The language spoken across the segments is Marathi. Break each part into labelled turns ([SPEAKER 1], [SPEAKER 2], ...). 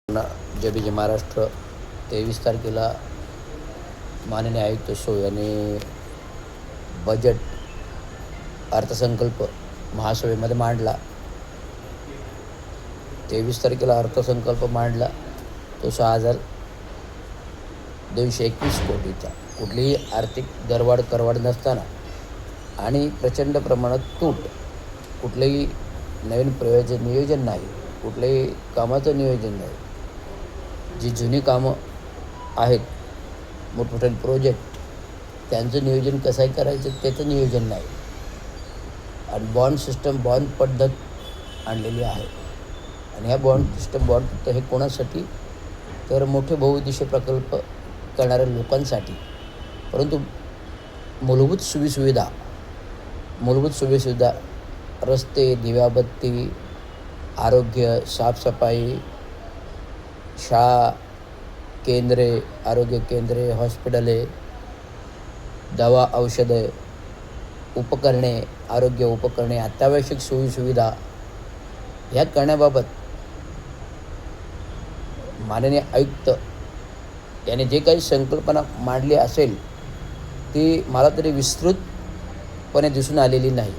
[SPEAKER 1] जय जय महाराष्ट्र. 23 तारखेला माननीय आयुक्त सो यांनी बजेट अर्थसंकल्प महासभेमध्ये मांडला. 23 तारखेला अर्थसंकल्प मांडला तो 6,221 कोटीचा. कुठलीही आर्थिक दरवाढ करवाढ नसताना आणि प्रचंड प्रमाणात तूट, कुठलंही नवीन प्रयोजन नियोजन नाही, कुठल्याही कामाचं नियोजन नाही. जी जुनी कामं आहेत, मोठमोठे प्रोजेक्ट, त्यांचं नियोजन कसंही करायचं त्याचं नियोजन नाही. आणि बॉन्ड सिस्टम, बॉन्ड पद्धत आणलेली आहे. आणि ह्या बॉन्ड सिस्टम, बॉन्ड पद्धत हे कोणासाठी, तर मोठे बहुउद्देशीय प्रकल्प करणाऱ्या लोकांसाठी. परंतु मूलभूत सोयीसुविधा, रस्ते, दिव्याबत्ती, आरोग्य, साफसफाई, शाळा, केंद्रे, आरोग्य केंद्रे, हॉस्पिटले, दवा, औषधे, उपकरणे, आरोग्य उपकरणे, अत्यावश्यक सोयीसुविधा ह्या करण्याबाबत माननीय आयुक्त याने जे काही संकल्पना मांडली असेल ती मला तरी विस्तृतपणे दिसून आलेली नाही.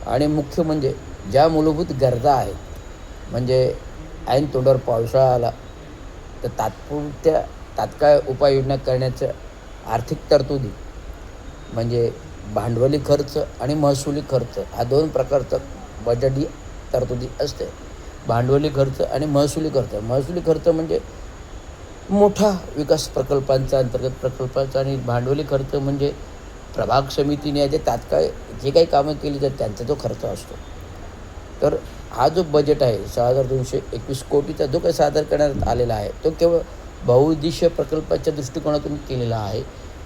[SPEAKER 1] आणि मुख्य म्हणजे ज्या मूलभूत गरजा आहेत, म्हणजे ऐन तोंडावर पावसाळा आला तर तात्काळ उपाययोजना करण्याच्या आर्थिक तरतुदी, म्हणजे भांडवली खर्च आणि महसुली खर्च, हा 2 प्रकारचा बजेटी तरतुदी असते. भांडवली खर्च आणि महसुली खर्च म्हणजे मोठा विकास प्रकल्पांचा, अंतर्गत प्रकल्पांचा. आणि भांडवली खर्च म्हणजे प्रभाग समितीने जे तात्काळ जे काही कामं केली तर त्यांचा जो खर्च असतो. तर हा जो बजेट आहे 6,221 कोटीचा जो काही सादर करण्यात आलेला आहे तो केवळ बहुउद्देशीय प्रकल्पाच्या दृष्टिकोनातून केलेला आहे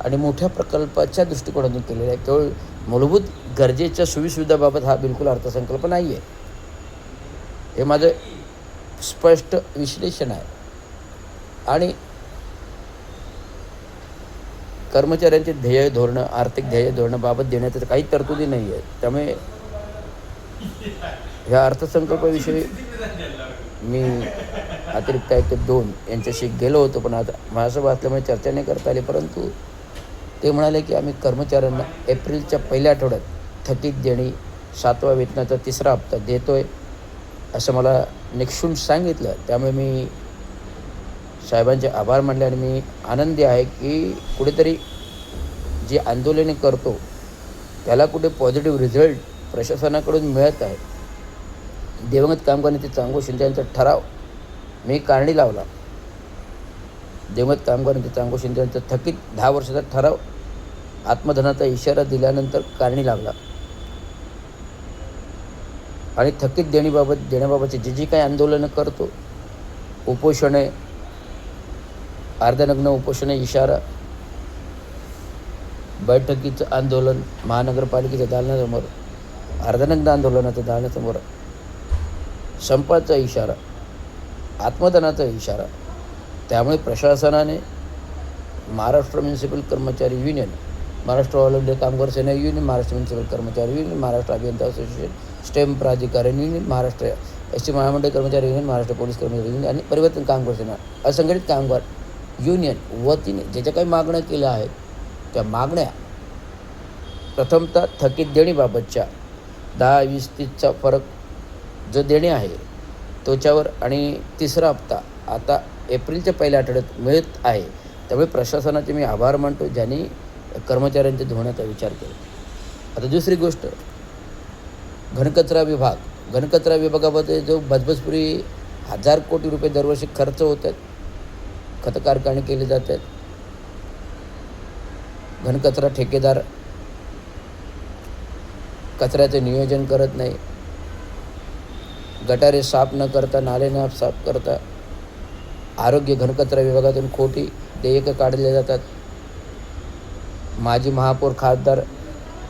[SPEAKER 1] आणि मोठ्या प्रकल्पाच्या दृष्टिकोनातून केलेला आहे. केवळ मूलभूत गरजेच्या सोयीसुविधाबाबत हा बिलकुल अर्थसंकल्प नाही आहे. हे माझं स्पष्ट विश्लेषण आहे. आणि कर्मचाऱ्यांचे ध्येय धोरणं, आर्थिक ध्येय धोरणाबाबत देण्याचं काही तरतुदी नाही आहे. त्यामुळे ह्या अर्थसंकल्पाविषयी मी अतिरिक्त आयुक्त 2 यांच्याशी गेलो होतो, पण आता महासभा असल्यामुळे चर्चा नाही करता आली. परंतु ते म्हणाले की आम्ही कर्मचाऱ्यांना एप्रिलच्या पहिल्या आठवड्यात थकीत देणी 7व्या वेतनाचा 3रा हप्ता देतो आहे असं मला निक्षून सांगितलं. त्यामुळे मी साहेबांचे आभार मानले आणि मी आनंदी आहे की कुठेतरी जी आंदोलने करतो त्याला कुठे पॉझिटिव्ह रिझल्ट प्रशासनाकडून मिळत आहे. दिवंगत कामगार नेते चांगो शिंदे यांचा ठराव मी कारणी लावला. दिवंगत कामगार नेते चांगो शिंदे यांचा थकीत 10 वर्षाचा ठराव आत्मधनाचा इशारा दिल्यानंतर कारणी लागला. आणि थकीत देण्याबाबतचे जे काही आंदोलनं करतो, उपोषणे, अर्धनग्न उपोषणे, इशारा, बैठकीचं आंदोलन, महानगरपालिकेच्या दालनासमोर, अर्धनग्न आंदोलनाच्या दालनासमोर, संपाचा इशारा, आत्मदानाचा इशारा. त्यामुळे प्रशासनाने महाराष्ट्र म्युनिसिपल कर्मचारी युनियन, महाराष्ट्र ऑल इंडिया कामगार सेना युनियन, महाराष्ट्र म्युनिसिपल कर्मचारी युनियन, महाराष्ट्र अभियंता असोसिएशन, स्टेम प्राधिकरण युनियन, महाराष्ट्र एस टी महामंडळ कर्मचारी युनियन, महाराष्ट्र पोलीस कर्मचारी युनियन आणि परिवर्तन कामगार सेना असंघटित कामगार युनियन वतीने ज्या काही मागण्या केल्या आहेत त्या मागण्या प्रथमतः थकीत देणीबाबतच्या 10-20-30चा फरक जो देणे आहे त्याच्यावर आणि 3रा हप्ता आता एप्रिलच्या पहिल्या आठवड्यात मिळत आहे. त्यामुळे प्रशासनाचे मी आभार मानतो ज्यांनी कर्मचाऱ्यांच्या धोरणाचा विचार केला. आता दुसरी गोष्ट, घनकचरा विभागामध्ये जो बजबजपुरी 1000 कोटी रुपये दरवर्षी खर्च होत आहेत, खत कारखाने केले जात आहेत, घनकचरा ठेकेदार कचऱ्याचं नियोजन करत नाही, गटारे साफ न करता, नाले न साफ करता, आरोग्य घनकचरा विभागातून खोटी देयकं काढले जातात. माजी महापौर, खासदार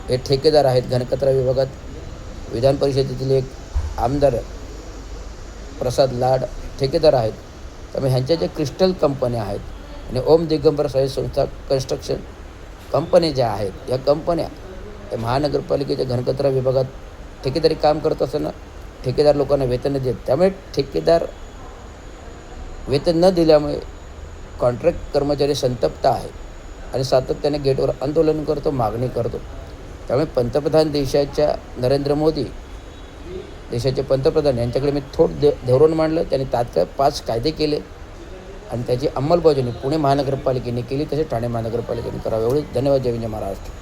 [SPEAKER 1] हे ठेकेदार आहेत घनकचरा विभागात. विधान परिषदेतील एक आमदार प्रसाद लाड ठेकेदार आहेत. त्यामुळे ह्यांच्या ज्या क्रिस्टल कंपन्या आहेत आणि ओम दिगंबर साई संस्था कन्स्ट्रक्शन कंपन्या ज्या आहेत, या कंपन्या महानगरपालिकेच्या घनकचरा विभागात ठेकेदारी काम करत असताना ठेकेदार लोकांना वेतन देत. त्यामुळे ठेकेदार वेतन न दिल्यामुळे कॉन्ट्रॅक्ट कर्मचारी संतप्त आहे आणि सातत्याने गेटवर आंदोलन करतो, मागणी करतो. त्यामुळे पंतप्रधान नरेंद्र मोदी देशाचे पंतप्रधान यांच्याकडे मी धोरण मांडलं. त्यांनी तात्काळ 5 कायदे केले आणि त्याची अंमलबजावणी पुणे महानगरपालिकेने केली, तसेच ठाणे महानगरपालिकेने करावी. एवढे धन्यवाद. जय हिंद, जय महाराष्ट्र.